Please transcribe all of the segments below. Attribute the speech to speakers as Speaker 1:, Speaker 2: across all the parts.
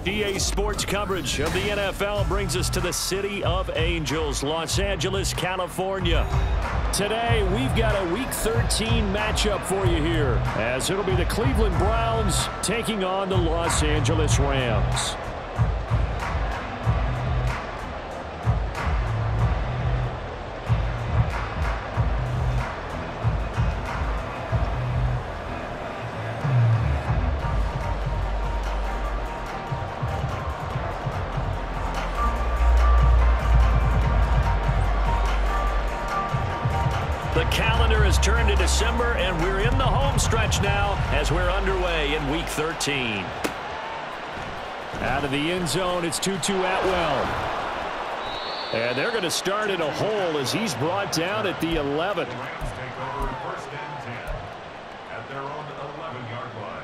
Speaker 1: EA Sports coverage of the NFL brings us to the City of Angels, Los Angeles, California. Today, we've got a Week 13 matchup for you here, as it'll be the Cleveland Browns taking on the Los Angeles Rams. The calendar has turned to December, and we're in the home stretch now as we're underway in Week 13. Out of the end zone, it's Tutu Atwell. And they're going to start in a hole as he's brought down at the 11.
Speaker 2: Rams take over first and 10 at their own 11-yard line.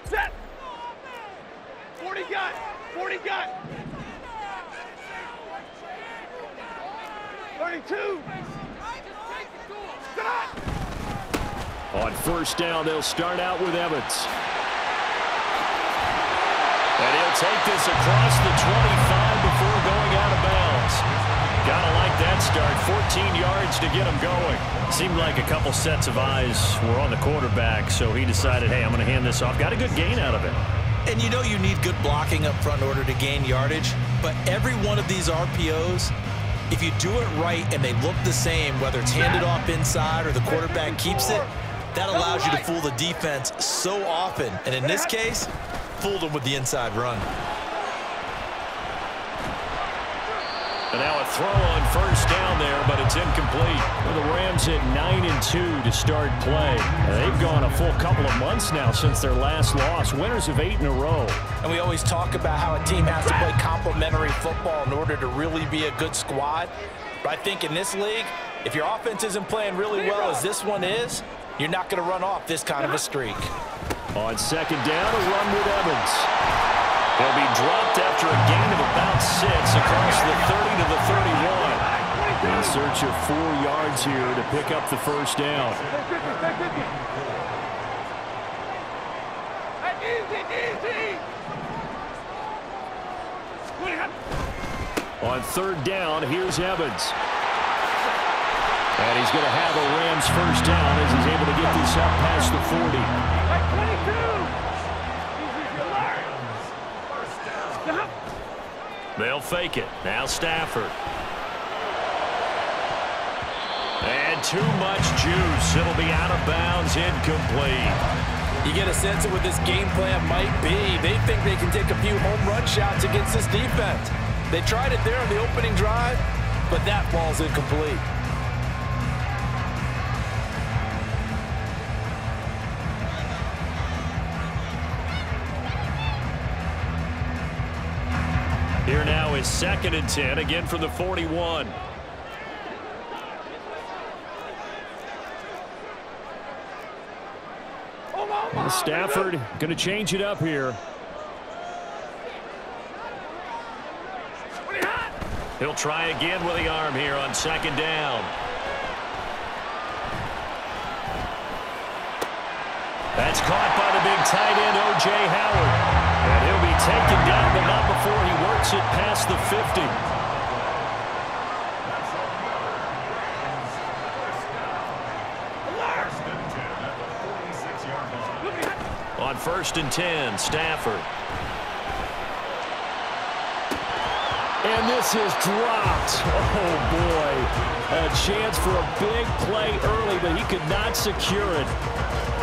Speaker 3: Set! 40 got! 40 got! 32!
Speaker 1: On first down, they'll start out with Evans. And he'll take this across the 25 before going out of bounds. Gotta like that start. 14 yards to get him going. Seemed like a couple sets of eyes were on the quarterback, so he decided, hey, I'm going to hand this off. Got a good gain out of it.
Speaker 4: And you know you need good blocking up front in order to gain yardage, but every one of these RPOs, if you do it right and they look the same, whether it's handed off inside or the quarterback keeps it, that allows you to fool the defense so often. And in this case, fooled them with the inside run.
Speaker 1: And now a throw on first down there, but it's incomplete. Well, the Rams hit 9-2 to start play. They've gone a full couple of months now since their last loss. Winners of 8 in a row.
Speaker 5: And we always talk about how a team has to play complementary football in order to really be a good squad. But I think in this league, if your offense isn't playing really well as this one is, you're not going to run off this kind of a streak.
Speaker 1: On second down, a run with Evans. He'll be dropped after a gain of about 6 across the 30 to the 31. In search of 4 yards here to pick up the first down. On third down, here's Evans. And he's going to have a Rams first down as he's able to get this up past the 40. They'll fake it. Now Stafford. And too much juice. It'll be out of bounds, incomplete.
Speaker 5: You get a sense of what this game plan might be. They think they can take a few home run shots against this defense. They tried it there on the opening drive, but that ball's incomplete.
Speaker 1: Here now is 2nd and 10, again from the 41. Stafford going to change it up here. He'll try again with the arm here on second down. That's caught by the big tight end, O.J. Howard. And he'll be taken down, but not before he works it past the 50. On 1st and 10, Stafford. And this is dropped. Oh, boy. A chance for a big play early, but he could not secure it.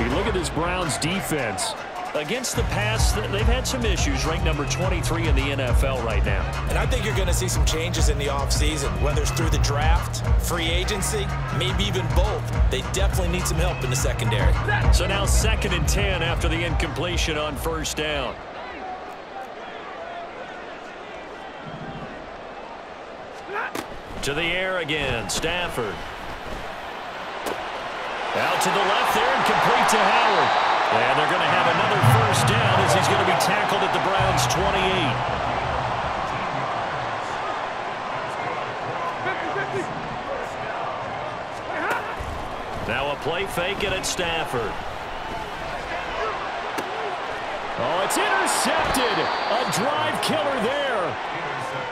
Speaker 1: You look at this Browns defense. Against the pass, they've had some issues, ranked number 23 in the NFL right now.
Speaker 5: And I think you're going to see some changes in the offseason, whether it's through the draft, free agency, maybe even both. They definitely need some help in the secondary.
Speaker 1: So now 2nd and 10 after the incompletion on first down. To the air again, Stafford. Out to the left there and complete to Howard. And they're going to have another first down as he's going to be tackled at the Browns' 28. Now a play fake it at Stafford. Oh, it's intercepted. A drive killer there.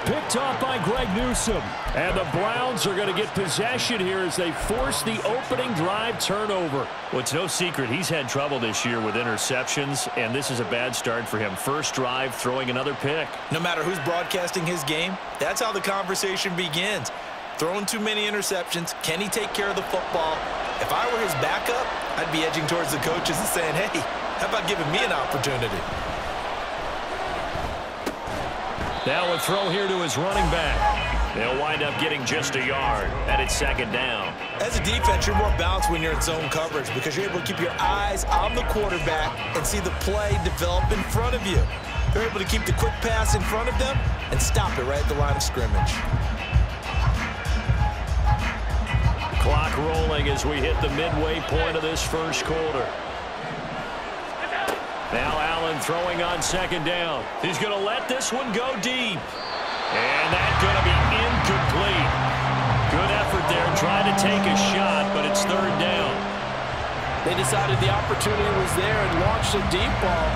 Speaker 1: Picked off by Greg Newsome. And the Browns are going to get possession here as they force the opening drive turnover. Well, it's no secret he's had trouble this year with interceptions, and this is a bad start for him. First drive, throwing another pick.
Speaker 4: No matter who's broadcasting his game, that's how the conversation begins. Throwing too many interceptions. Can he take care of the football? If I were his backup, I'd be edging towards the coaches and saying, hey, how about giving me an opportunity?
Speaker 1: Now a throw here to his running back. They'll wind up getting just a yard, and it's second down.
Speaker 4: As a defense, you're more balanced when you're in zone coverage because you're able to keep your eyes on the quarterback and see the play develop in front of you. They're able to keep the quick pass in front of them and stop it right at the line of scrimmage.
Speaker 1: Clock rolling as we hit the midway point of this first quarter. Now Allen throwing on second down. He's going to let this one go deep. And that's going to be incomplete. Good effort there trying to take a shot, but it's third down.
Speaker 5: They decided the opportunity was there and launched a deep ball,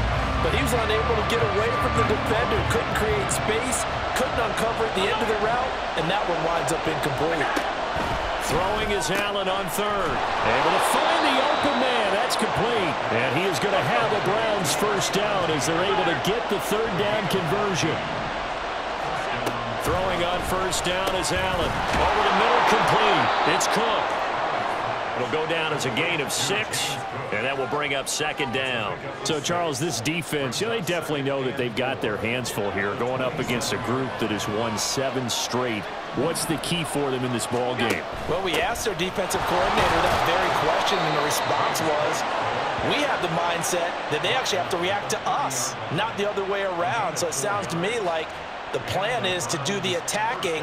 Speaker 5: but he was unable to get away from the defender. Couldn't create space, couldn't uncover at the end of the route, and that one winds up incomplete.
Speaker 1: Throwing is Allen on third. Able to find the open man. That's complete. And he is going to have the Browns first down as they're able to get the third down conversion. Throwing on first down is Allen. Over the middle, complete. It's Cook. It'll go down as a gain of 6, and that will bring up second down. So, Charles, this defense, they definitely know that they've got their hands full here going up against a group that has won 7 straight. What's the key for them in this ball game?
Speaker 5: Well, we asked their defensive coordinator that very question, and the response was, we have the mindset that they actually have to react to us, not the other way around. So it sounds to me like the plan is to do the attacking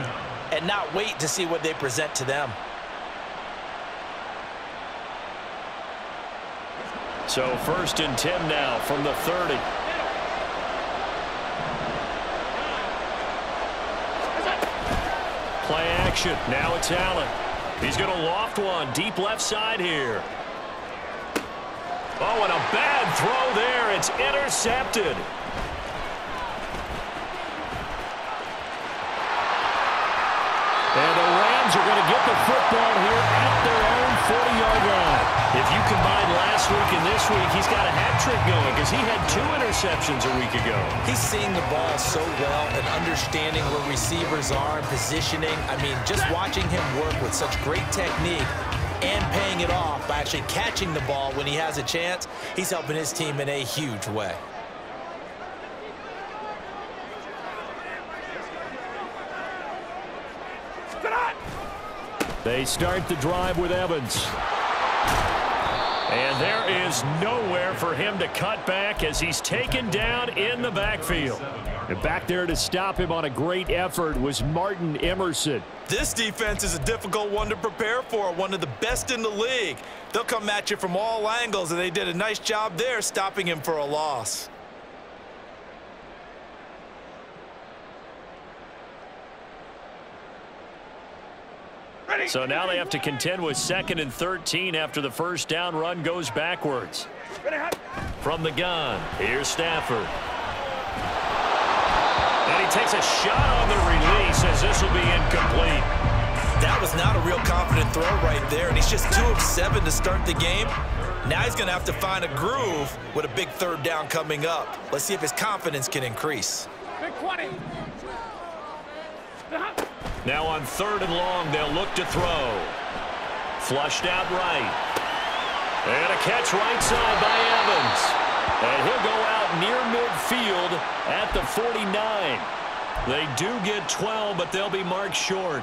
Speaker 5: and not wait to see what they present to them.
Speaker 1: So first and 10 now from the 30. Play action. Now it's Allen. He's going to loft one deep left side here. Oh, and a bad throw there. It's intercepted. And the Rams are going to get the football here at their own 40-yard line. If you combine last week and this week, he's got a hat trick going because he had 2 interceptions a week ago.
Speaker 4: He's seeing the ball so well and understanding where receivers are and positioning. I mean, just watching him work with such great technique and paying it off by actually catching the ball when he has a chance, he's helping his team in a huge way.
Speaker 1: They start the drive with Evans. And there is nowhere for him to cut back as he's taken down in the backfield. And back there to stop him on a great effort was Martin Emerson.
Speaker 4: This defense is a difficult one to prepare for, one of the best in the league. They'll come at you from all angles, and they did a nice job there stopping him for a loss.
Speaker 1: So now they have to contend with 2nd and 13 after the first down run goes backwards. From the gun, here's Stafford. And he takes a shot on the release as this will be incomplete.
Speaker 4: That was not a real confident throw right there, and he's just 2 of 7 to start the game. Now he's going to have to find a groove with a big third down coming up. Let's see if his confidence can increase.
Speaker 3: Big 20.
Speaker 1: Now on 3rd and long, they'll look to throw. Flushed out right. And a catch right side by Evans. And he'll go out near midfield at the 49. They do get 12, but they'll be marked short.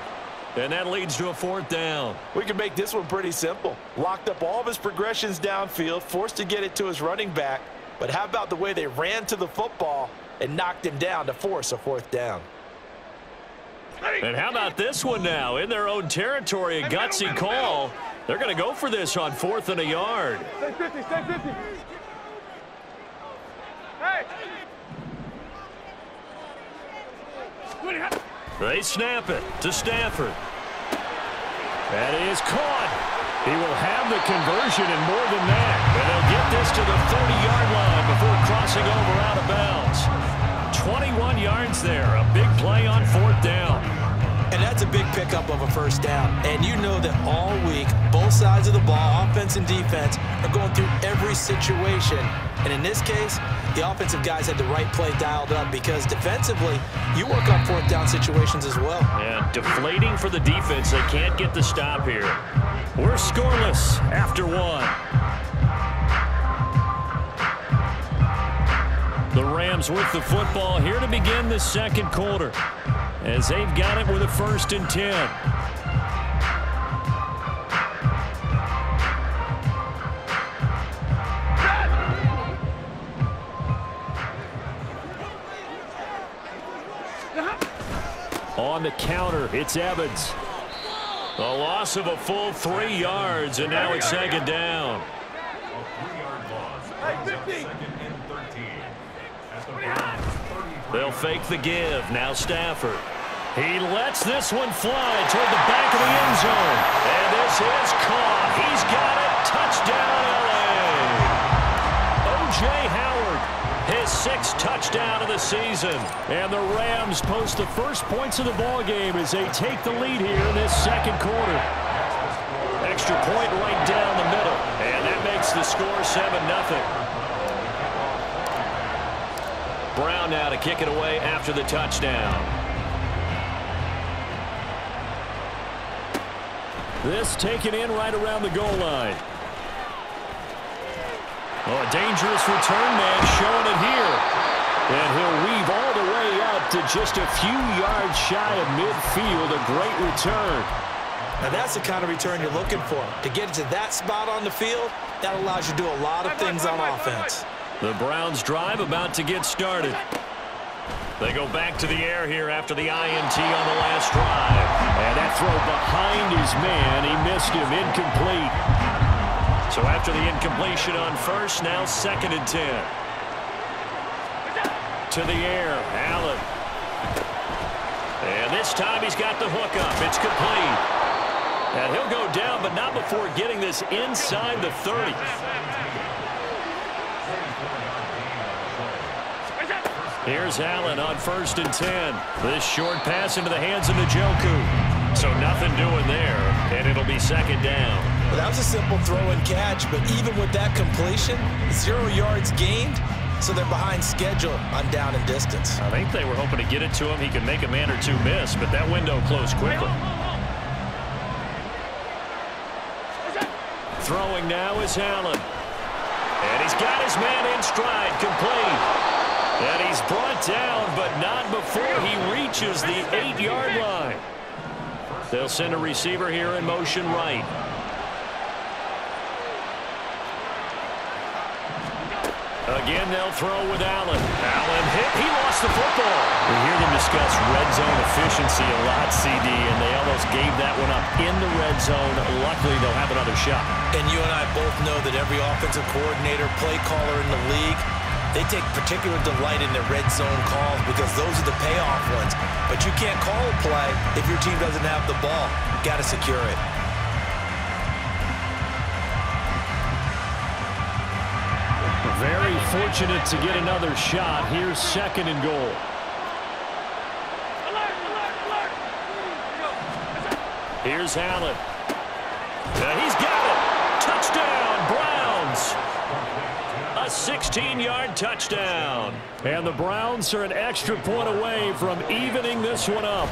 Speaker 1: And that leads to a 4th down.
Speaker 5: We can make this one pretty simple. Locked up all of his progressions downfield, forced to get it to his running back. But how about the way they ran to the football and knocked him down to force a 4th down?
Speaker 1: And how about this one now? In their own territory, a gutsy call. They're going to go for this on 4th and a yard.
Speaker 3: Stay 50, stay 50. Hey!
Speaker 1: They snap it to Stafford. That is caught. He will have the conversion and more than that. And they'll get this to the 30-yard line before crossing over out of bounds. 21 yards there. A big play on 4th down.
Speaker 5: And that's a big pickup of a first down. And you know that all week, both sides of the ball, offense and defense, are going through every situation. And in this case, the offensive guys had the right play dialed up because defensively, you work on 4th down situations as well.
Speaker 1: And deflating for the defense. They can't get the stop here. We're scoreless after 1. The Rams with the football here to begin the second quarter, as they've got it with a 1st and 10. On the counter, it's Evans. A loss of a full 3 yards, and now it's 2nd down.
Speaker 2: A 3-yard loss. Brings up 2nd and 13. At the Browns' 33.
Speaker 1: They'll fake the give. Now Stafford. He lets this one fly toward the back of the end zone. And this is caught. He's got it. Touchdown, L.A. O.J. Howard, his 6th touchdown of the season. And the Rams post the first points of the ball game as they take the lead here in this second quarter. Extra point right down the middle. And that makes the score 7-0. Brown now to kick it away after the touchdown. This taken in right around the goal line. Oh, a dangerous return man showing it here. And he'll weave all the way up to just a few yards shy of midfield. A great return.
Speaker 5: Now that's the kind of return you're looking for. To get it to that spot on the field, that allows you to do a lot of things on offense.
Speaker 1: The Browns drive about to get started. They go back to the air here after the INT on the last drive. And that throw behind his man, he missed him, incomplete. So after the incompletion on 1st, now 2nd and 10. To the air, Allen. And this time he's got the hook up. It's complete. And he'll go down, but not before getting this inside the 30. Here's Allen on 1st and 10. This short pass into the hands of Njoku. So nothing doing there, and it'll be 2nd down.
Speaker 5: Well, that was a simple throw and catch, but even with that completion, 0 yards gained, so they're behind schedule on down and distance.
Speaker 1: I think they were hoping to get it to him. He could make a man or two miss, but that window closed quickly. Throwing now is Allen. And he's got his man in stride, complete. And he's brought down, but not before he reaches the 8-yard line. They'll send a receiver here in motion right. Again, they'll throw with Allen. Allen hit. He lost the football. We hear them discuss red zone efficiency a lot, CD, and they almost gave that one up in the red zone. Luckily, they'll have another shot.
Speaker 5: And you and I both know that every offensive coordinator, play caller in the league, they take particular delight in their red zone calls because those are the payoff ones. But you can't call a play if your team doesn't have the ball. You've got to secure it.
Speaker 1: Very fortunate to get another shot. Here's 2nd and goal. Here's Allen. He's got it. Touchdown, Browns. A 16-yard touchdown. And the Browns are an extra point away from evening this one up.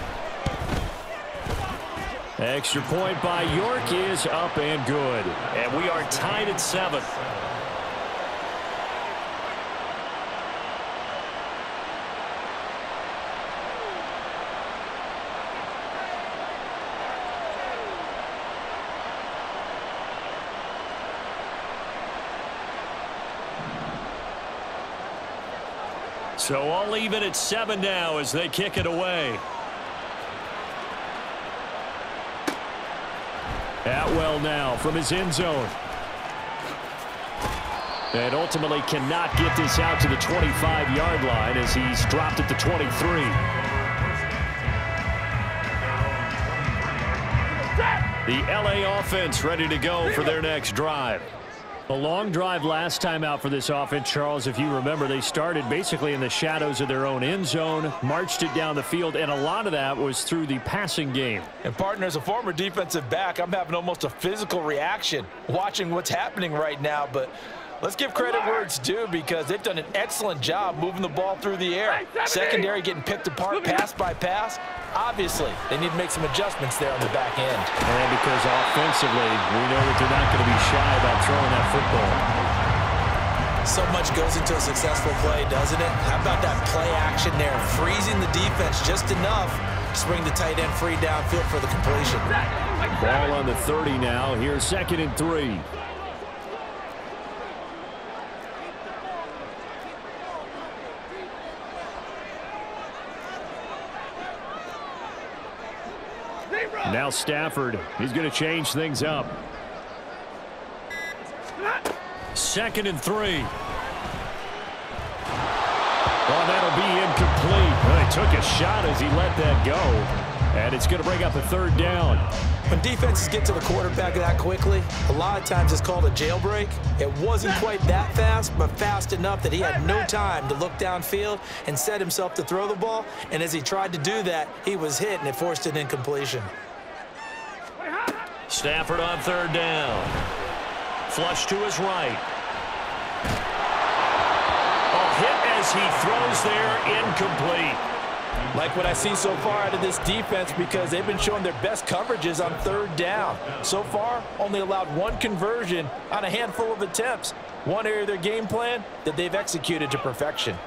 Speaker 1: Extra point by York is up and good. And we are tied at 7. So all even at 7 now as they kick it away. Atwell now from his end zone. And ultimately cannot get this out to the 25-yard line as he's dropped at the 23. The LA offense ready to go for their next drive. A long drive last time out for this offense, Charles. If you remember, they started basically in the shadows of their own end zone, marched it down the field, and a lot of that was through the passing game.
Speaker 5: And, partner, as a former defensive back, I'm having almost a physical reaction watching what's happening right now. But let's give credit where it's due, because they've done an excellent job moving the ball through the air. Secondary getting picked apart pass by pass. Obviously, they need to make some adjustments there on the back end.
Speaker 1: And because offensively, we know that they're not going to be shy about throwing that football.
Speaker 4: So much goes into a successful play, doesn't it? How about that play action there, freezing the defense just enough to bring the tight end free downfield for the completion.
Speaker 1: Ball on the 30 now. Here's 2nd and 3. Now Stafford, he's going to change things up. 2nd and 3. Oh, that'll be incomplete. Well, he took a shot as he let that go. And it's going to bring up a 3rd down.
Speaker 5: When defenses get to the quarterback that quickly, a lot of times it's called a jailbreak. It wasn't quite that fast, but fast enough that he had no time to look downfield and set himself to throw the ball. And as he tried to do that, he was hit, and it forced an incompletion.
Speaker 1: Stafford on 3rd down. Flush to his right. Oh, hit as he throws there, incomplete.
Speaker 5: Like what I see so far out of this defense, because they've been showing their best coverages on 3rd down. So far, only allowed 1 conversion on a handful of attempts. One area of their game plan that they've executed to perfection.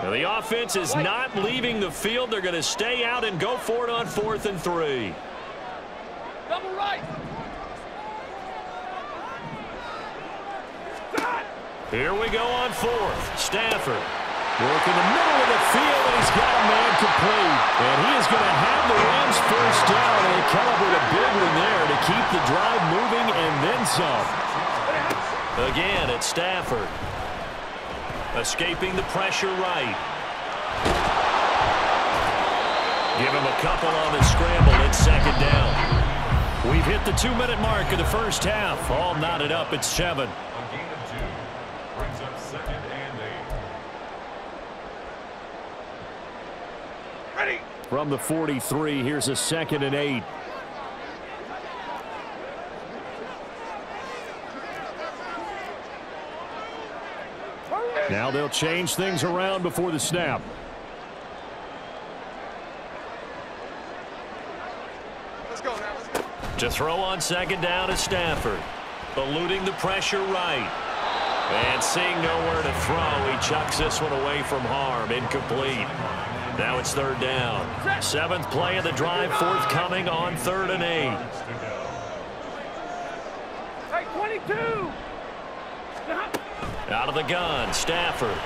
Speaker 1: Well, the offense is not leaving the field. They're going to stay out and go for it on 4th and 3.
Speaker 3: Double right.
Speaker 1: Here we go on 4th. Stafford working the middle of the field, and he's got a man complete. And he is going to have the Rams first down, and they come up with a big one there to keep the drive moving and then some. Again, it's Stafford. Escaping the pressure right. Give him a couple on the scramble. It's 2nd down. We've hit the 2-minute mark of the first half. All knotted up at 7.
Speaker 2: A gain of 2 brings up 2nd and 8.
Speaker 3: Ready.
Speaker 1: From the 43, here's a 2nd and 8. Now they'll change things around before the snap.
Speaker 3: Let's go now. Let's go.
Speaker 1: To throw on 2nd down is Stafford. Eluding the pressure right. And seeing nowhere to throw, he chucks this one away from harm. Incomplete. Now it's 3rd down. 7th play of the drive, forthcoming on 3rd and 8.
Speaker 3: Hey, 22.
Speaker 1: Out of the gun, Stafford.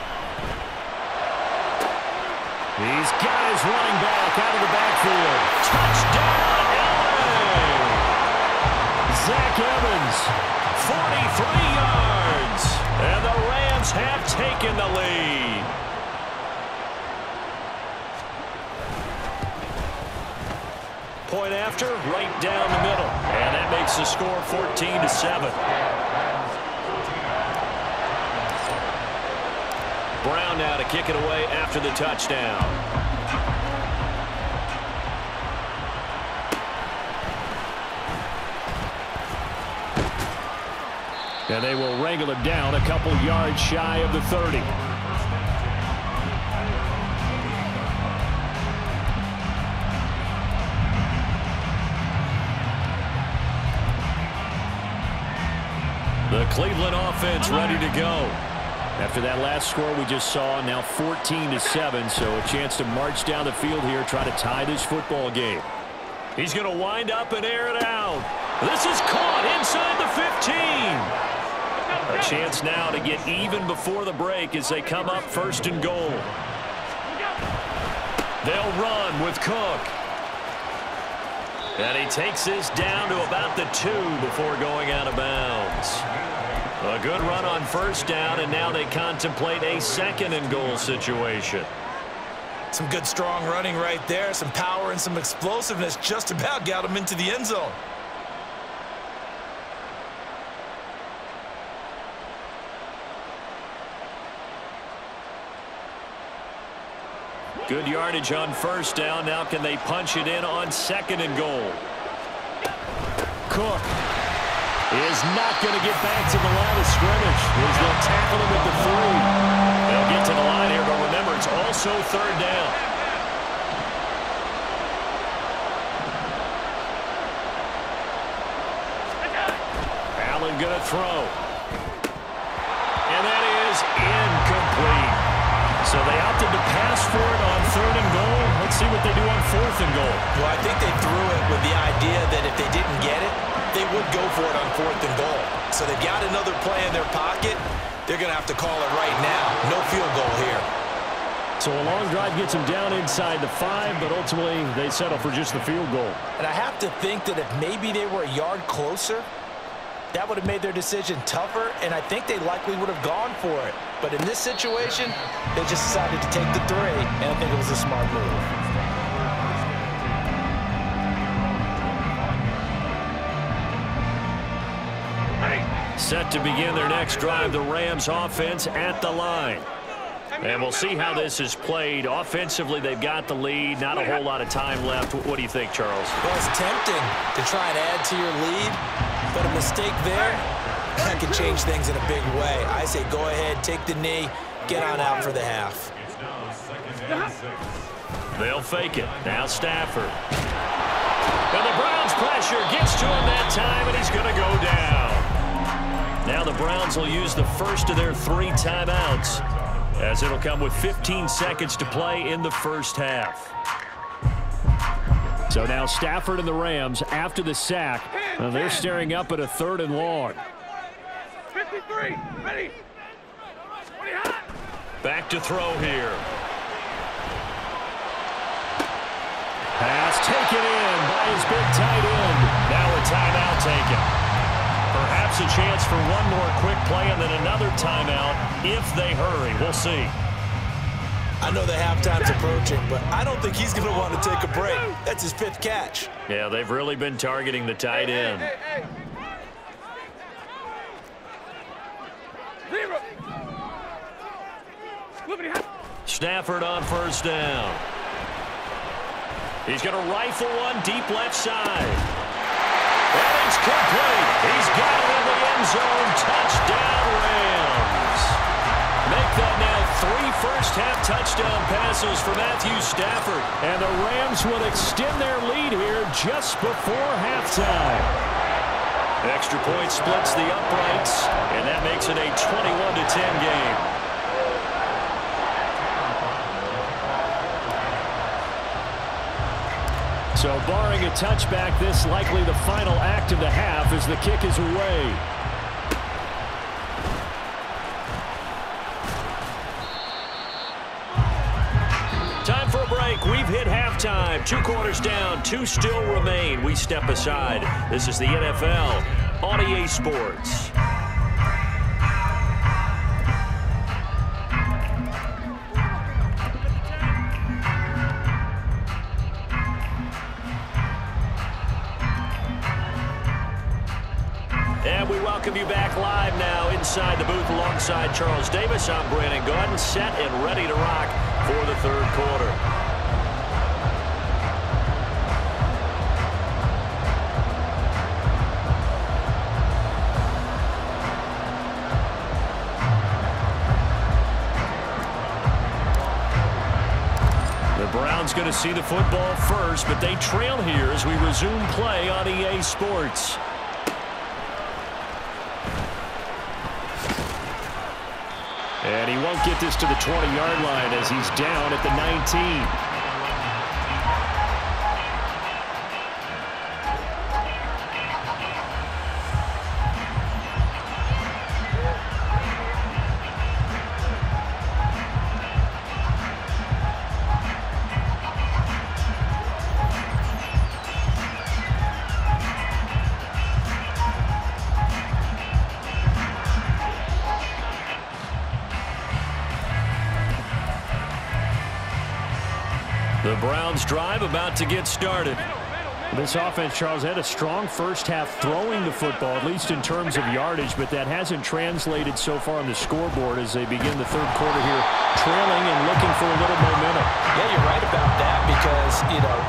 Speaker 1: He's got his running back out of the backfield. Touchdown, LA! Zach Evans, 43 yards. And the Rams have taken the lead. Point after, right down the middle. And that makes the score 14-7. Brown now to kick it away after the touchdown. And they will wrangle it down a couple yards shy of the 30. The Cleveland offense ready to go. After that last score we just saw, now 14-7, so a chance to march down the field here, try to tie this football game. He's going to wind up and air it out. This is caught inside the 15. A chance now to get even before the break as they come up 1st and goal. They'll run with Cook. And he takes this down to about the 2 before going out of bounds. A good run on 1st down, and now they contemplate a 2nd and goal situation.
Speaker 5: Some good strong running right there. Some power and some explosiveness just about got him into the end zone.
Speaker 1: Good yardage on first down. Now can they punch it in on 2nd and goal? Cook is not going to get back to the line of scrimmage as they'll tackle him at the 3. They'll get to the line here, but remember, it's also 3rd down. Allen going to throw. And that is incomplete. So they opted to pass for it on 3rd and goal. Let's see what they do on 4th and goal.
Speaker 4: Well, I think they threw it with the idea that if they didn't get it, they would go for it on 4th and goal. So they've got another play in their pocket. They're going to have to call it right now. No field goal here.
Speaker 1: So a long drive gets them down inside the 5, but ultimately they settle for just the field goal.
Speaker 5: And I have to think that if maybe they were a yard closer, that would have made their decision tougher, and I think they likely would have gone for it. But in this situation, they just decided to take the 3, and I think it was a smart move.
Speaker 1: Set to begin their next drive, the Rams offense at the line. And we'll see how this is played. Offensively, they've got the lead. Not a whole lot of time left. What do you think, Charles?
Speaker 5: Well, it's tempting to try and add to your lead, but a mistake there, that can change things in a big way. I say go ahead, take the knee, get on out for the half.
Speaker 2: It's now 2nd and 6.
Speaker 1: They'll fake it. Now Stafford. And the Browns pressure gets to him that time, and he's going to go down. Now the Browns will use the first of their 3 timeouts, as it'll come with 15 seconds to play in the first half. So now Stafford and the Rams, after the sack, they're staring up at a 3rd and long.
Speaker 3: 53, ready.
Speaker 1: Back to throw here. Pass taken in by his big tight end. Now a timeout taken. Perhaps a chance for one more quick play and then another timeout if they hurry. We'll see.
Speaker 5: I know the halftime's approaching, but I don't think he's going to want to take a break. That's his 5th catch.
Speaker 1: Yeah, they've really been targeting the tight end. Stafford on first down. He's going to rifle one deep left side. And it's complete. He's got it in the end zone. Touchdown, Rams. Make that now 3 first-half touchdown passes for Matthew Stafford. And the Rams will extend their lead here just before halftime. Extra point splits the uprights, and that makes it a 21-10 game. So barring a touchback, this likely the final act of the half as the kick is away. Time for a break. We've hit halftime. 2 quarters down, 2 still remain. We step aside. This is the NFL on EA Sports. And we welcome you back live now inside the booth alongside Charles Davis. I'm Brandon Gordon, set and ready to rock for the 3rd quarter. The Browns going to see the football first, but they trail here as we resume play on EA Sports. And he won't get this to the 20-yard line as he's down at the 19. The Browns drive about to get started. This offense, Charles, had a strong first half throwing the football, at least in terms of yardage, but that hasn't translated so far on the scoreboard as they begin the third quarter here, trailing and looking for a little momentum.
Speaker 5: Yeah, you're right about that because,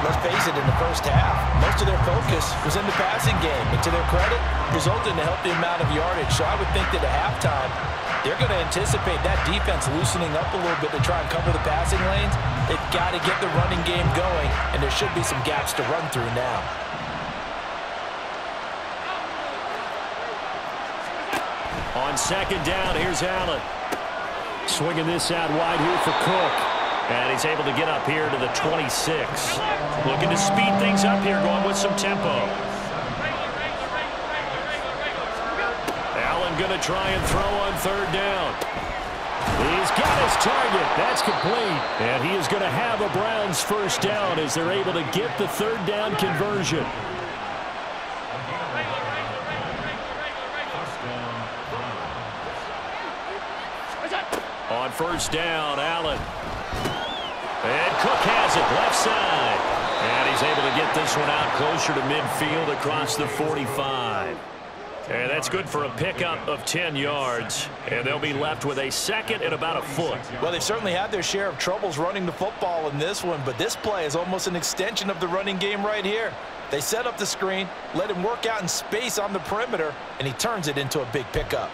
Speaker 5: let's face it, in the first half, most of their focus was in the passing game. And to their credit, resulted in a healthy amount of yardage. So I would think that at halftime, they're going to anticipate that defense loosening up a little bit to try and cover the passing lanes. They've got to get the running game going, and there should be some gaps to run through now.
Speaker 1: On second down, here's Allen. Swinging this out wide here for Cook. And he's able to get up here to the 26. Looking to speed things up here, going with some tempo. Allen going to try and throw on third down. He's got his target. That's complete. And he is going to have a Browns first down as they're able to get the third down conversion. On first down, Allen. And Cook has it left side. And he's able to get this one out closer to midfield across the 45. And that's good for a pickup of 10 yards. And they'll be left with a second and about a foot.
Speaker 5: Well, they've certainly had their share of troubles running the football in this one, but this play is almost an extension of the running game right here. They set up the screen, let him work out in space on the perimeter, and he turns it into a big pickup.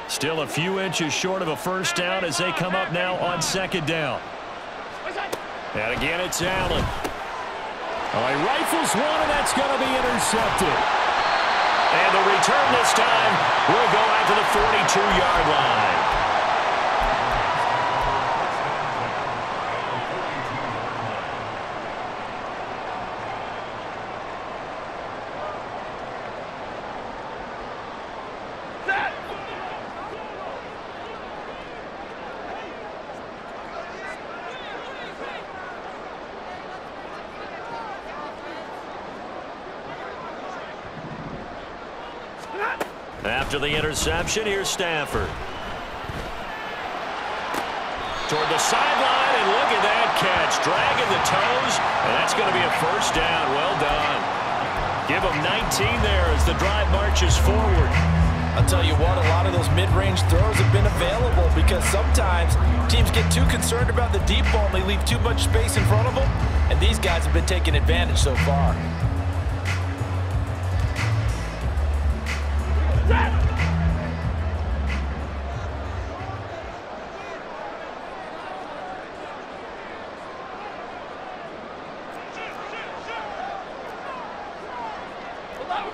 Speaker 1: Still a few inches short of a first down as they come up now on second down. And again, it's Allen. Oh, he rifles one, and that's going to be intercepted. And the return this time will go out to the 42-yard line. After the interception, here's Stafford. Toward the sideline, and look at that catch. Dragging the toes, and that's going to be a first down. Well done. Give them 19 there as the drive marches forward.
Speaker 5: I'll tell you what, a lot of those mid-range throws have been available because sometimes teams get too concerned about the deep ball and they leave too much space in front of them, and these guys have been taking advantage so far.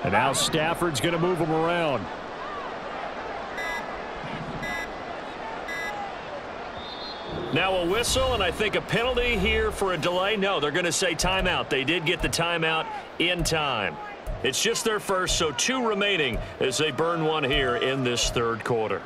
Speaker 1: And now Stafford's going to move him around. Now a whistle, and I think a penalty here for a delay. No, they're going to say timeout. They did get the timeout in time. It's just their first, so 2 remaining as they burn one here in this third quarter.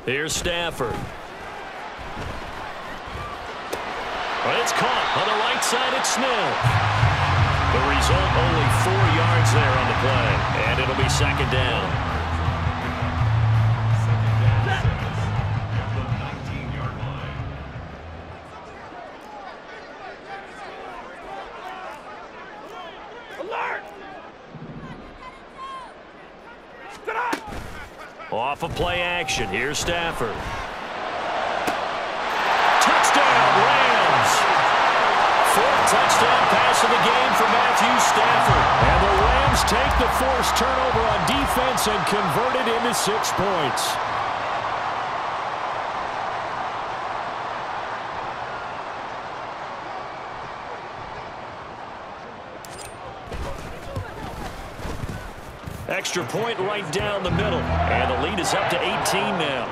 Speaker 1: Here's Stafford. Well, it's caught on the right side. It's Smith. The result, only 4 yards there on the play, and it'll be second down.
Speaker 2: At the 19-yard line.
Speaker 3: Alert!
Speaker 1: Off of play action. Here's Stafford. Touchdown, Rams! 4th touchdown pass of the game for Matthew Stafford. And the Rams take the forced turnover on defense and convert it into 6 points. Extra point right down the middle. And the lead is up to 18 now.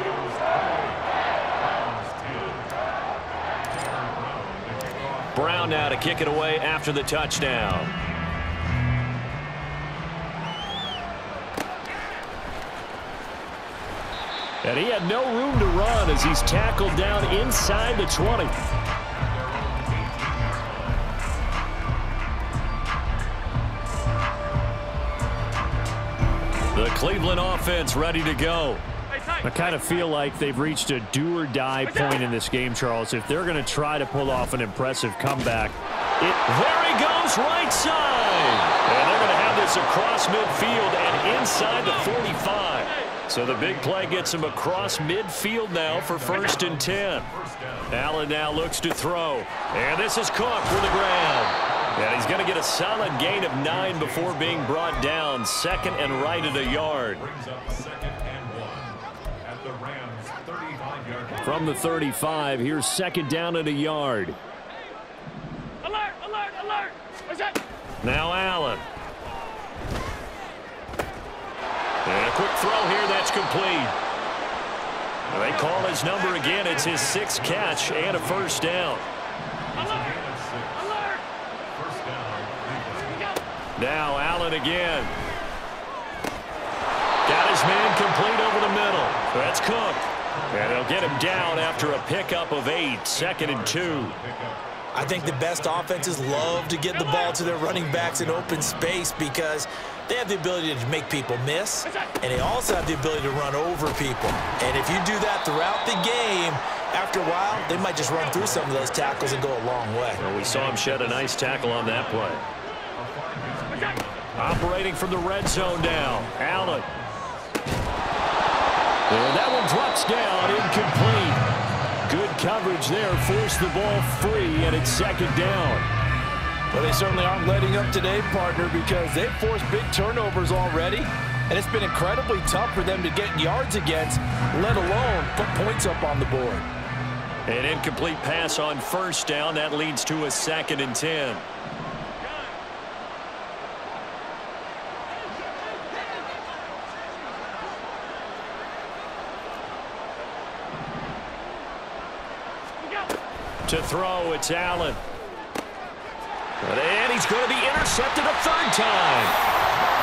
Speaker 1: Brown now to kick it away after the touchdown. And he had no room to run as he's tackled down inside the 20. The Cleveland offense ready to go. I kind of feel like they've reached a do-or-die point in this game, Charles. If they're going to try to pull off an impressive comeback, there he goes, right side. And they're going to have this across midfield and inside the 45. So the big play gets him across midfield now for 1st and 10. Allen now looks to throw. And this is Cook for the ground. And he's going to get a solid gain of 9 before being brought down. 2nd and right at a yard. From the 35, here's 2nd down at a yard.
Speaker 3: Alert, alert, alert. What's that?
Speaker 1: Now Allen. And a quick throw here, that's complete. They call his number again. It's his 6th catch and a 1st down.
Speaker 3: Alert, alert.
Speaker 1: Now Allen again. Got his man complete over the middle. That's Cook. And he'll get him down after a pickup of 8, 2nd and 2.
Speaker 4: I think the best offenses love to get the ball to their running backs in open space because they have the ability to make people miss, and they also have the ability to run over people. And if you do that throughout the game, after a while, they might just run through some of those tackles and go a long way.
Speaker 1: Well, we saw him shed a nice tackle on that play. Operating from the red zone now, Allen. And that one drops down, incomplete. Good coverage there, forced the ball free, and it's 2nd down.
Speaker 5: Well, they certainly aren't letting up today, partner, because they've forced big turnovers already, and it's been incredibly tough for them to get yards against, let alone put points up on the board.
Speaker 1: An incomplete pass on 1st down. That leads to a 2nd and 10. To throw, it's Allen. And he's going to be intercepted a 3rd time.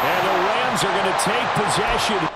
Speaker 1: And the Rams are going to take possession.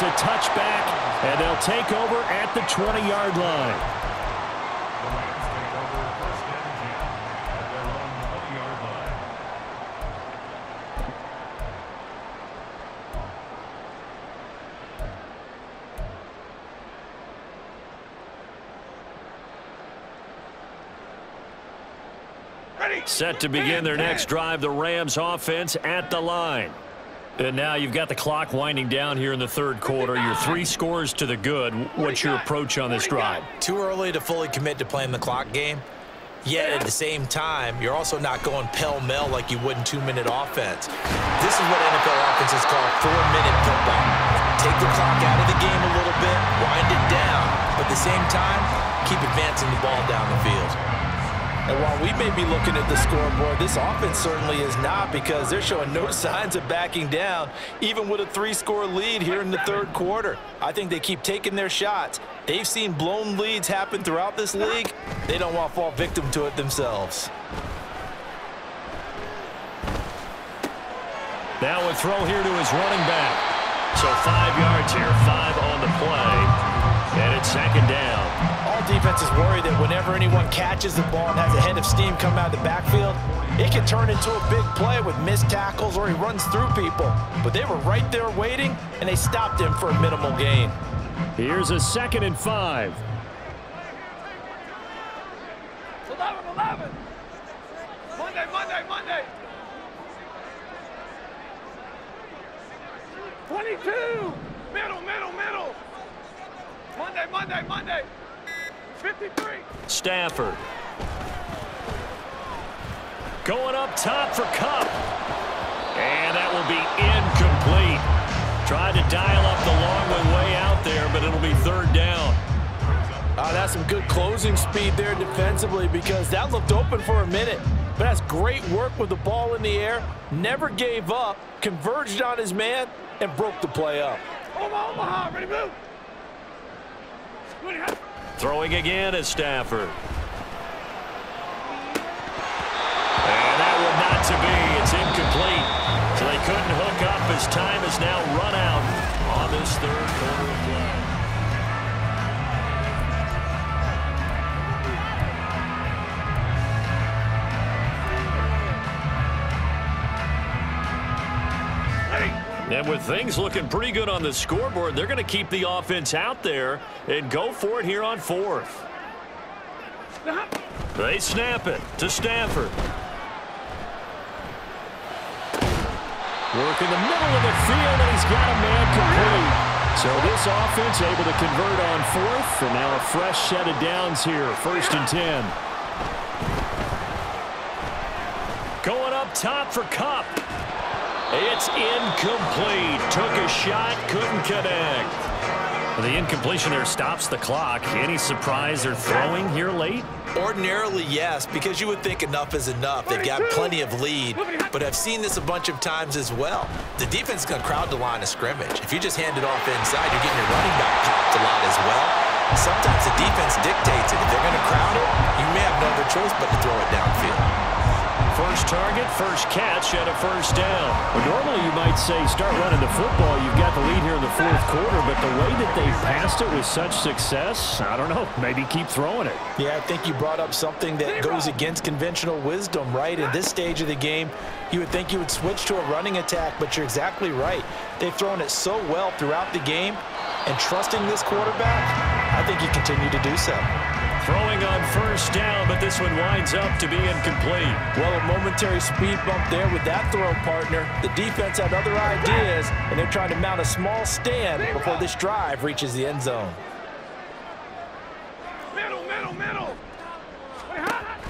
Speaker 1: It's a touchback, and they'll take over at the 20-yard line.
Speaker 2: The Rams take over 1st and 10 at their own 20-yard line.
Speaker 1: Set to begin their next drive, the Rams offense at the line. And now you've got the clock winding down here in the third quarter. Your 3 scores to the good. What's your approach on this drive?
Speaker 4: Too early to fully commit to playing the clock game. Yet at the same time, you're also not going pell-mell like you would in 2-minute offense. This is what NFL offenses call 4-minute football. Take the clock out of the game a little bit, wind it down, but at the same time, keep advancing the ball down the field.
Speaker 5: And while we may be looking at the scoreboard, this offense certainly is not, because they're showing no signs of backing down, even with a 3-score lead here in the third quarter. I think they keep taking their shots. They've seen blown leads happen throughout this league. They don't want to fall victim to it themselves.
Speaker 1: Now a throw here to his running back. So 5 yards here, 5 on the play, and it's second down.
Speaker 5: All defenses worry that whenever anyone catches the ball and has a head of steam come out of the backfield, it can turn into a big play with missed tackles or he runs through people. But they were right there waiting, and they stopped him for a minimal gain.
Speaker 1: Here's a 2nd and 5.
Speaker 3: 11. Monday. 22. Middle. Monday. 53.
Speaker 1: Stafford. Going up top for Kupp. And that will be incomplete. Tried to dial up the long way out there, but it'll be 3rd down.
Speaker 5: That's some good closing speed there defensively, because that looked open for a minute. But that's great work with the ball in the air. Never gave up, converged on his man, and broke the play up.
Speaker 3: Omaha, ready, move.
Speaker 1: Throwing again is Stafford. And that one not to be. It's incomplete. So they couldn't hook up as time is now run out on this third quarter of play. And with things looking pretty good on the scoreboard, they're going to keep the offense out there and go for it here on 4th. They snap it to Stafford. Work in the middle of the field, and he's got a man complete. So this offense able to convert on 4th, and now a fresh set of downs here, 1st and 10. Going up top for Kupp. It's incomplete. Took a shot, couldn't connect. The incompletion there stops the clock. Any surprise they're throwing here late?
Speaker 4: Ordinarily, yes, because you would think enough is enough. They've got plenty of lead, but I've seen this a bunch of times as well. The defense is going to crowd the line of scrimmage. If you just hand it off inside, you're getting your running back popped a lot as well. Sometimes the defense dictates it. If they're going to crowd it, you may have no other choice but to throw it downfield.
Speaker 1: First target, first catch, and a 1st down. Well, normally you might say start running the football. You've got the lead here in the 4th quarter, but the way that they passed it with such success, I don't know, maybe keep throwing it.
Speaker 5: Yeah, I think you brought up something that goes against conventional wisdom, right? In this stage of the game, you would think you would switch to a running attack, but you're exactly right. They've thrown it so well throughout the game, and trusting this quarterback, I think you continue to do so.
Speaker 1: Throwing on 1st down, but this one winds up to be incomplete.
Speaker 5: Well, a momentary speed bump there with that throw, partner. The defense had other ideas, and they're trying to mount a small stand before this drive reaches the end zone.
Speaker 3: Middle.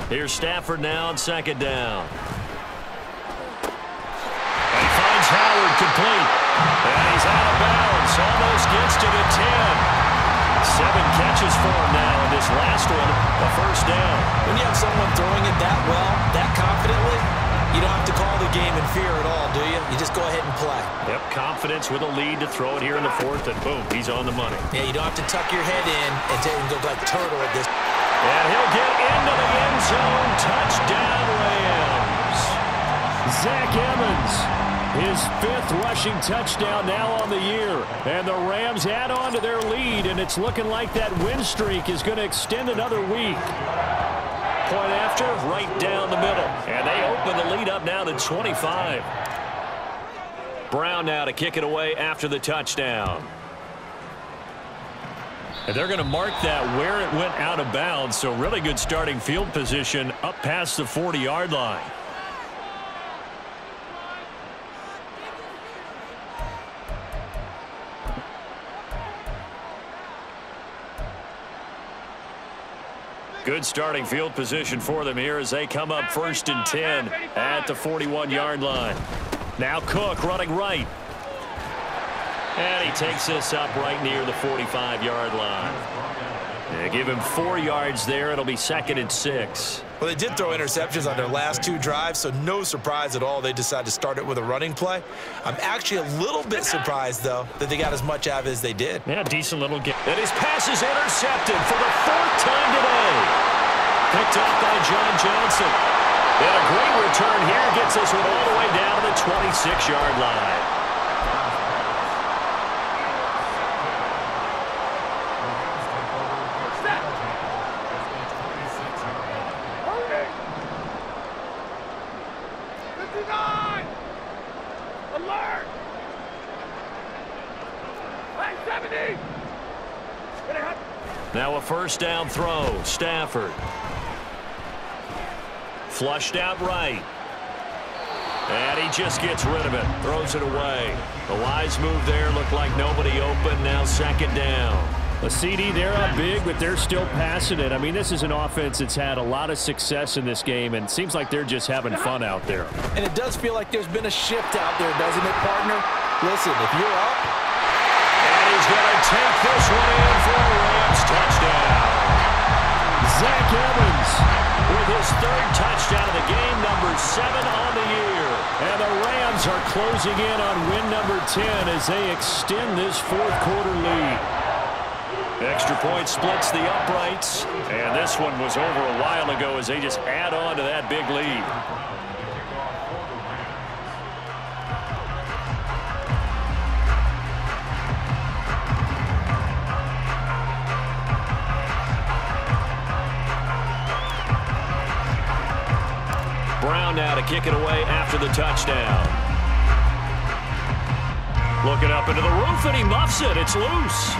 Speaker 1: Here's Stafford now on 2nd down. And he finds Howard complete. And he's out of bounds. Almost gets to the 10. 7 catches for him now, and this last one, a 1st down.
Speaker 5: When you have someone throwing it that well, that confidently, you don't have to call the game in fear at all, do you? You just go ahead and play.
Speaker 1: Yep, confidence with a lead to throw it here in the 4th, and boom, he's on the money.
Speaker 5: Yeah, you don't have to tuck your head in and go like turtle at this.
Speaker 1: And he'll get into the end zone. Touchdown, Rams. Zach Emmons His 5th rushing touchdown now on the year. And the Rams add on to their lead, and it's looking like that win streak is going to extend another week. Point after, right down the middle. And they open the lead up now to 25. Brown now to kick it away after the touchdown. And they're going to mark that where it went out of bounds, so really good starting field position up past the 40-yard line. Good starting field position for them here as they come up 1st and 10 at the 41-yard line. Now Cook running right. And he takes this up right near the 45-yard line. They give him 4 yards there. It'll be 2nd and 6.
Speaker 4: Well, they did throw interceptions on their last 2 drives, so no surprise at all they decided to start it with a running play. I'm actually a little bit surprised, though, that they got as much out of it as they did.
Speaker 1: Yeah, decent little game. And his pass is intercepted for the 4th time today. Picked up by John Johnson. And a great return here gets this one all the way down to the 26-yard line. Now a 1st down throw. Stafford. Flushed out right. And he just gets rid of it. Throws it away. The wise move there. Looked like nobody open. Now 2nd down. The CD, they're up big, but they're still passing it. I mean, this is an offense that's had a lot of success in this game, and it seems like they're just having fun out there.
Speaker 5: And it does feel like there's been a shift out there, doesn't it, partner? Listen, if you're up.
Speaker 1: And he's going to take this one in for a Rams touchdown. Zach Evans with his 3rd touchdown of the game, number 7 on the year. And the Rams are closing in on win number 10 as they extend this 4th quarter lead. Extra point splits the uprights, and this one was over a while ago as they just add on to that big lead. Brown now to kick it away after the touchdown. Looking up into the roof, and he muffs it. It's loose.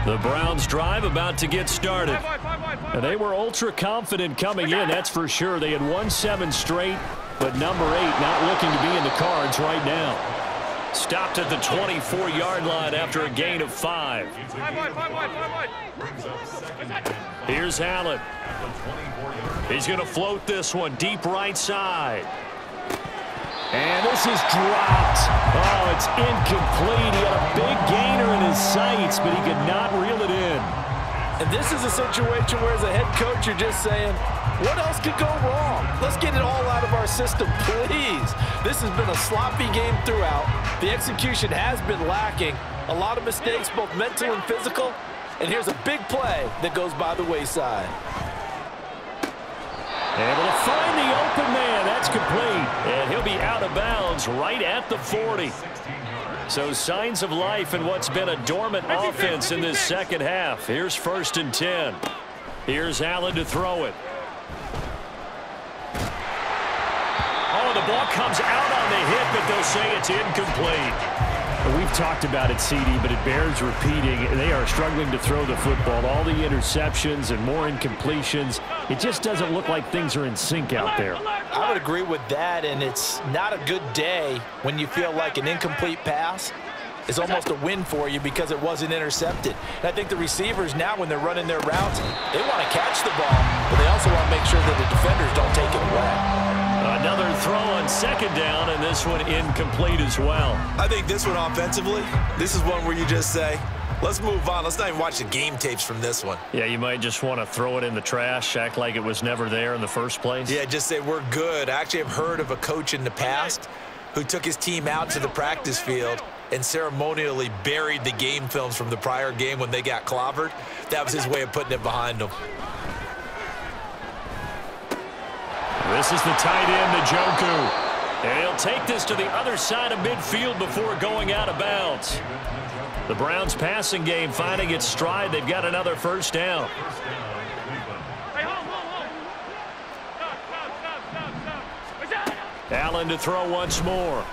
Speaker 1: The Browns drive about to get started. And they were ultra confident coming in, that's for sure. They had won 7 straight, but number 8 not looking to be in the cards right now. Stopped at the 24-yard line after a gain of 5. Here's Allen. He's going to float this one deep right side. And this is dropped. Oh, it's incomplete. He had a big gainer in his sights, but he could not reel it in.
Speaker 5: And this is a situation where, as a head coach, you're just saying, what else could go wrong? Let's get it all out of our system, please. This has been a sloppy game throughout. The execution has been lacking. A lot of mistakes, both mental and physical. And here's a big play that goes by the wayside.
Speaker 1: Able to find the open man. That's complete. And he'll be out of bounds right at the 40. So signs of life in what's been a dormant offense in this 2nd half. Here's 1st and 10. Here's Allen to throw it. Oh, the ball comes out on the hit, but they'll say it's incomplete. We've talked about it, CD, but it bears repeating. They are struggling to throw the football. All the interceptions and more incompletions. It just doesn't look like things are in sync out there.
Speaker 5: I would agree with that, and it's not a good day when you feel like an incomplete pass is almost a win for you because it wasn't intercepted. And I think the receivers now, when they're running their routes, they want to catch the ball, but they also want to make sure that the defenders don't take it away.
Speaker 1: Another throw on 2nd down, and this one incomplete as well.
Speaker 4: I think this one offensively, this is one where you just say, Let's move on. Let's not even watch the game tapes from this one.
Speaker 1: Yeah, you might just want to throw it in the trash, act like it was never there in the first place.
Speaker 4: Yeah, just say we're good. I actually have heard of a coach in the past who took his team out to the practice field and ceremonially buried the game films from the prior game when they got clobbered. That was his way of putting it behind them.
Speaker 1: This is the tight end, Njoku. And he'll take this to the other side of midfield before going out of bounds. The Browns' passing game finding its stride. They've got another first down.
Speaker 3: Hey, hold. Stop.
Speaker 1: Allen to throw once more.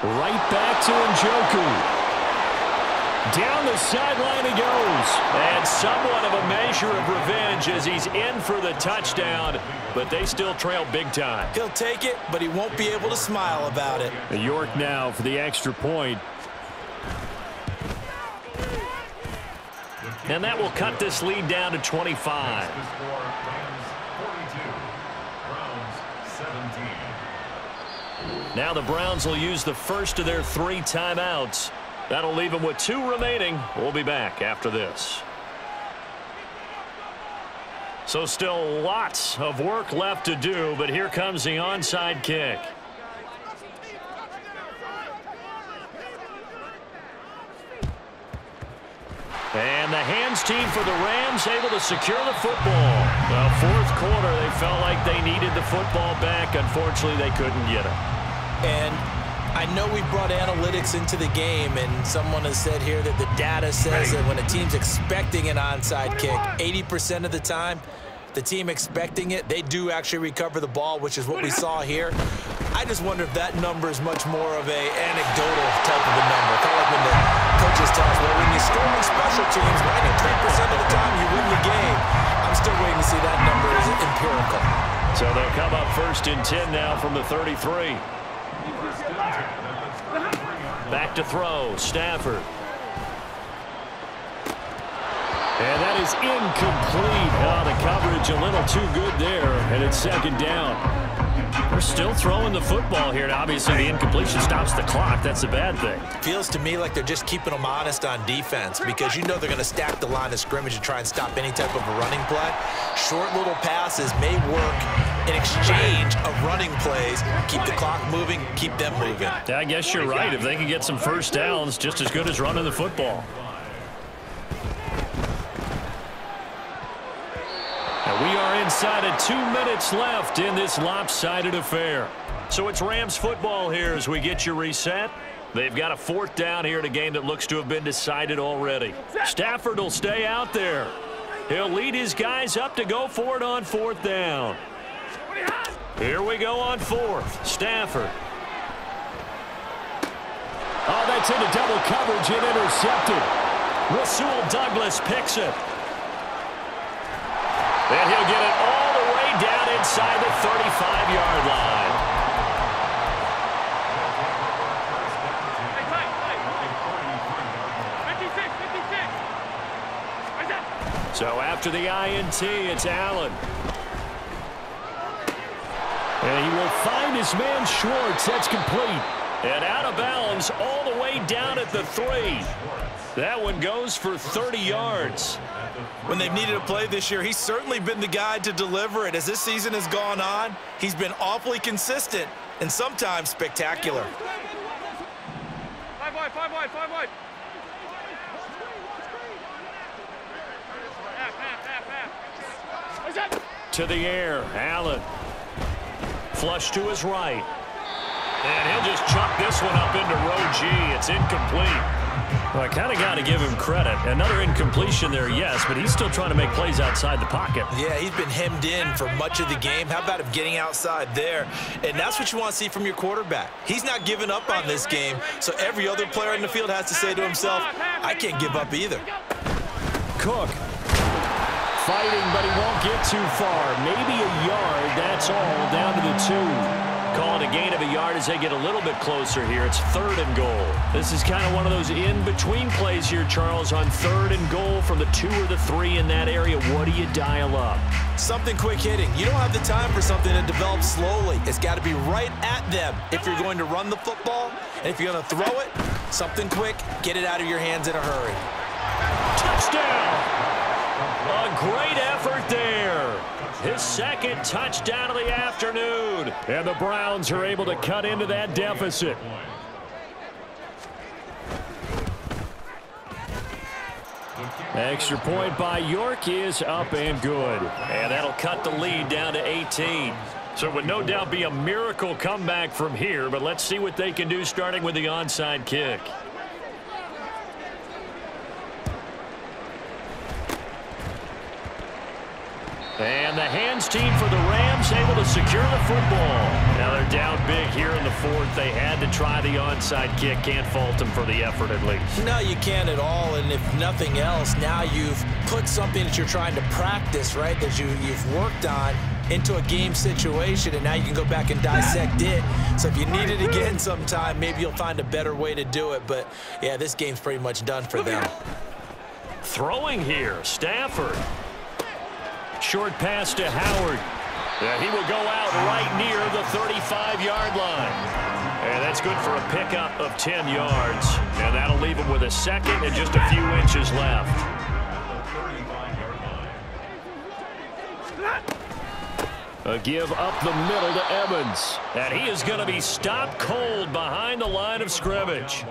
Speaker 1: Right back to Njoku. Down the sideline he goes. And somewhat of a measure of revenge as he's in for the touchdown. But they still trail big time.
Speaker 4: He'll take it, but he won't be able to smile about it.
Speaker 1: York now for the extra point. And that will cut this lead down to 25. Now the Browns will use the first of their 3 timeouts. That'll leave them with 2 remaining. We'll be back after this. So still lots of work left to do, but here comes the onside kick. And the hands team for the Rams able to secure the football. Well, fourth quarter, they felt like they needed the football back. Unfortunately, they couldn't get it.
Speaker 4: And I know we brought analytics into the game, and someone has said here that the data says that when a team's expecting an onside kick, 80% of the time, the team expecting it, they do actually recover the ball, which is what we saw here. I just wonder if that number is much more of a anecdotal type of a number. Kind of like when the coaches tell us, well, when you score on special teams, 93% of the time you win the game. I'm still waiting to see that number is empirical.
Speaker 1: So they'll come up 1st and 10 now from the 33. Back to throw, Stafford. And that is incomplete. Oh, the coverage a little too good there, and it's 2nd down. They're still throwing the football here, and obviously the incompletion stops the clock. That's a bad thing.
Speaker 4: Feels to me like they're just keeping them honest on defense because you know they're going to stack the line of scrimmage and try and stop any type of a running play. Short little passes may work in exchange of running plays. Keep the clock moving, keep them moving.
Speaker 1: Yeah, I guess you're right. If they can get some first downs, just as good as running the football. And we are inside of 2 minutes left in this lopsided affair. So it's Rams football here as we get you reset. They've got a 4th down here in a game that looks to have been decided already. Stafford will stay out there. He'll lead his guys up to go for it on 4th down. Here we go on 4th. Stafford. Oh, that's into double coverage and intercepted. Rasul Douglas picks it. And he'll get it all the way down inside the 35-yard line. So after the INT, it's Allen. And he will find his man Schwartz. That's complete. And out of bounds all the way down at the 3. That one goes for 30 yards.
Speaker 4: When they've needed a play this year, he's certainly been the guy to deliver it. As this season has gone on, he's been awfully consistent and sometimes spectacular.
Speaker 3: 5 wide.
Speaker 1: To the air, Allen. Flush to his right. And he'll just chuck this one up into row G. It's incomplete. Well, I kind of got to give him credit. Another incompletion there, yes, but he's still trying to make plays outside the pocket.
Speaker 4: Yeah, he's been hemmed in for much of the game. How about him getting outside there? And that's what you want to see from your quarterback. He's not giving up on this game, so every other player in the field has to say to himself, I can't give up either.
Speaker 1: Cook. Fighting, but he won't get too far. Maybe a yard, that's all, down to the 2. Calling a gain of a yard as they get a little bit closer here. It's 3rd and goal. This is kind of one of those in-between plays here, Charles, on 3rd and goal from the 2 or the 3 in that area. What do you dial up?
Speaker 4: Something quick hitting. You don't have the time for something that develops slowly. It's got to be right at them if you're going to run the football. And if you're going to throw it, Something quick, get it out of your hands in a hurry.
Speaker 1: Touchdown! A great effort there. His second touchdown of the afternoon. And the Browns are able to cut into that deficit. Extra point by York is up and good. And that'll cut the lead down to 18. So it would no doubt be a miracle comeback from here, but let's see what they can do starting with the onside kick. And the hands team for the Rams able to secure the football. Now they're down big here in the fourth. They had to try the onside kick. Can't fault them for the effort at least.
Speaker 4: No, you can't at all. And if nothing else, now you've put something that you're trying to practice, right, that you've worked on into a game situation, and now you can go back and dissect it. So if you need it again sometime, maybe you'll find a better way to do it. But, yeah, this game's pretty much done for them.
Speaker 1: Throwing here, Stafford. Short pass to Howard. He will go out right near the 35-yard line. And that's good for a pickup of 10 yards. And that'll leave him with a second and just a few inches left. A give up the middle to Evans. And he is going to be stopped cold behind the line of scrimmage.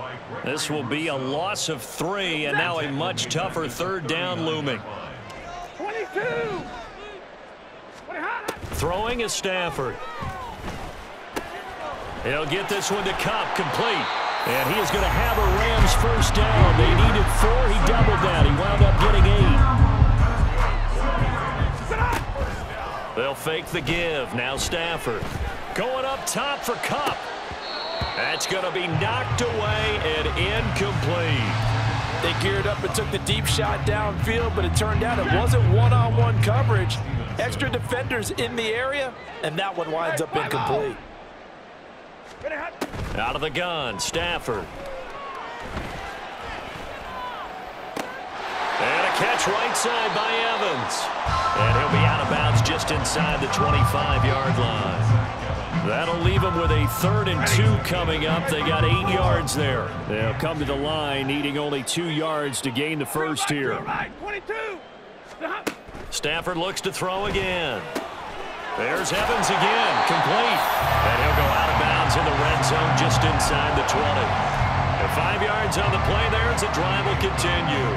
Speaker 1: This will be a loss of 3, and now a much tougher third down looming.
Speaker 3: 22.
Speaker 1: Throwing is Stafford. He'll get this one to Cup, complete. And he is going to have a Rams first down. They needed 4. He doubled that. He wound up getting 8. They'll fake the give. Now Stafford. Going up top for Cup. That's going to be knocked away and incomplete.
Speaker 5: They geared up and took the deep shot downfield, but it turned out it wasn't one-on-one coverage. Extra defenders in the area, and that one winds up incomplete.
Speaker 1: Out of the gun, Stafford. And a catch right side by Evans. And he'll be out of bounds just inside the 25-yard line. That'll leave them with a 3rd and 2 coming up. They got 8 yards there. They'll come to the line, needing only 2 yards to gain the first here.
Speaker 3: 22.
Speaker 1: Stafford looks to throw again. There's Evans again, complete. And he'll go out of bounds in the red zone just inside the 20. And 5 yards on the play there as the drive will continue.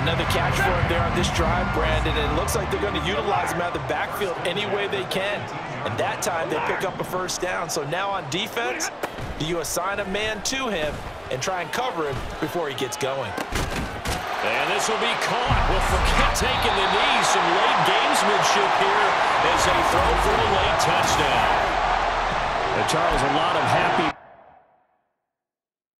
Speaker 5: Another catch for him there on this drive, Brandon, and it looks like they're going to utilize him out of the backfield any way they can. And that time they pick up a first down. So now on defense, do you assign a man to him and try and cover him before he gets going?
Speaker 1: And this will be caught with Fournette taking the knee. Some late gamesmanship here as they throw for a late touchdown. And Charles, a lot of happy